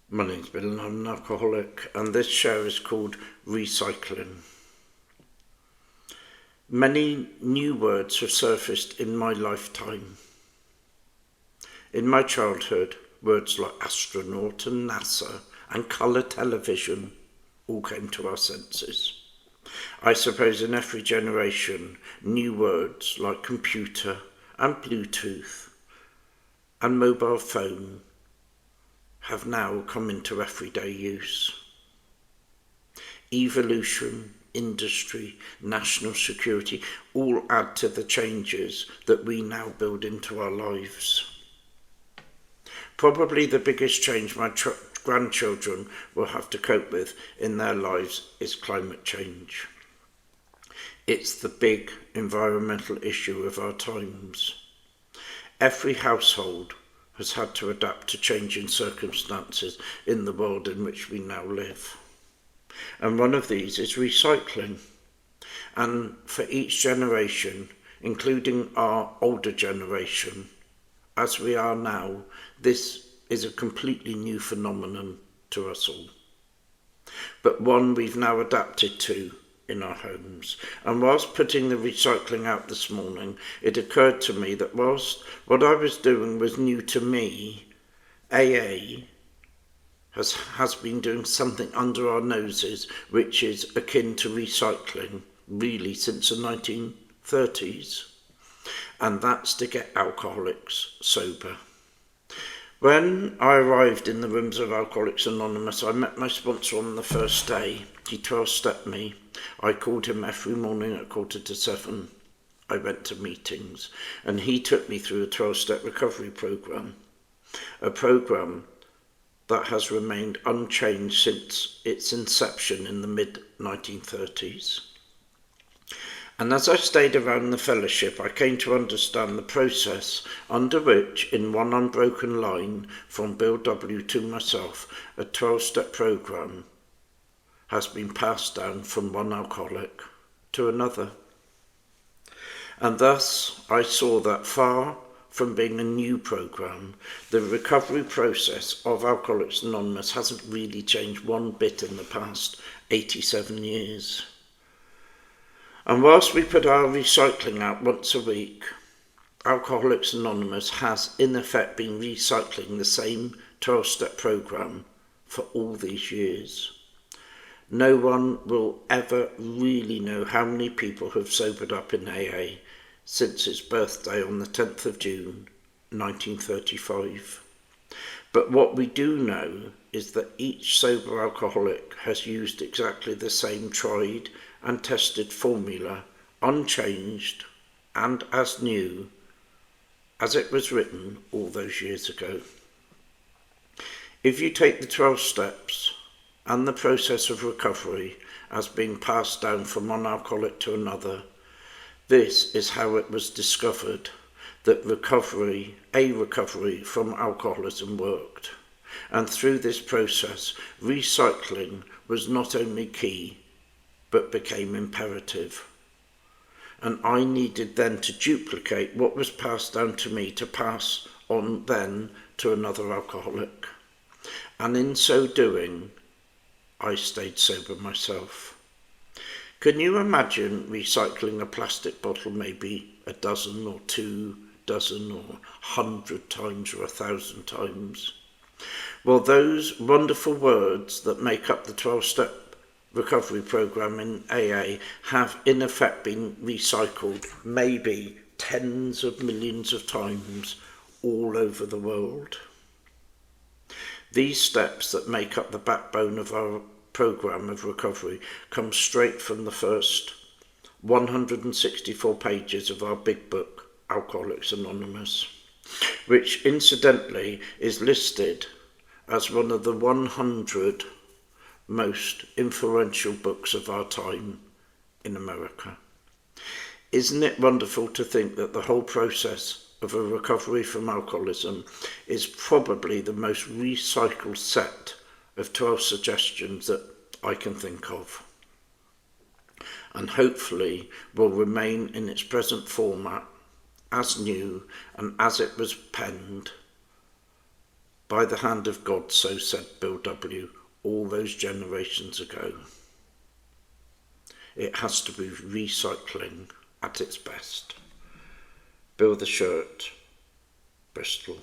My name's Bill and I'm an alcoholic, and this show is called Recycling. Many new words have surfaced in my lifetime. In my childhood, words like astronaut and NASA and colour television all came to our senses. I suppose in every generation, new words like computer and Bluetooth and mobile phone have now come into everyday use. Evolution, industry, national security all add to the changes that we now build into our lives. Probably the biggest change my grandchildren will have to cope with in their lives is climate change. It's the big environmental issue of our times. Every household has had to adapt to changing circumstances in the world in which we now live. And one of these is recycling. And for each generation, including our older generation, as we are now, this is a completely new phenomenon to us all. But one we've now adapted to in our homes. And whilst putting the recycling out this morning, it occurred to me that whilst what I was doing was new to me, AA has been doing something under our noses which is akin to recycling really since the 1930s. And that's to get alcoholics sober. When I arrived in the rooms of Alcoholics Anonymous, I met my sponsor on the first day. He 12-stepped me. I called him every morning at 7:15. I went to meetings and he took me through a 12-step recovery program. A program that has remained unchanged since its inception in the mid-1930s. And as I stayed around the fellowship, I came to understand the process under which, in one unbroken line from Bill W. to myself, a 12-step program has been passed down from one alcoholic to another. And thus I saw that far from being a new program, the recovery process of Alcoholics Anonymous hasn't really changed one bit in the past 87 years. And whilst we put our recycling out once a week, Alcoholics Anonymous has in effect been recycling the same 12-step program for all these years. No one will ever really know how many people have sobered up in AA since its birthday on the 10th of June, 1935. But what we do know is that each sober alcoholic has used exactly the same tried and tested formula, unchanged and as new as it was written all those years ago. If you take the 12 steps and the process of recovery as being passed down from one alcoholic to another, this is how it was discovered that recovery from alcoholism worked. And through this process, recycling was not only key, but became imperative. And I needed then to duplicate what was passed down to me to pass on then to another alcoholic. And in so doing, I stayed sober myself. Can you imagine recycling a plastic bottle maybe a dozen or 2 dozen or 100 times or 1,000 times? Well, those wonderful words that make up the 12-step recovery program in AA have in effect been recycled maybe tens of millions of times all over the world. These steps that make up the backbone of our program of recovery come straight from the first 164 pages of our big book, Alcoholics Anonymous, which incidentally is listed as one of the 100 most influential books of our time in America. Isn't it wonderful to think that the whole process of a recovery from alcoholism is probably the most recycled set of 12 suggestions that I can think of, and hopefully will remain in its present format, as new and as it was penned, By the hand of God, so said Bill W. all those generations ago. It has to be recycling at its best. Bill the Shirt, Bristol.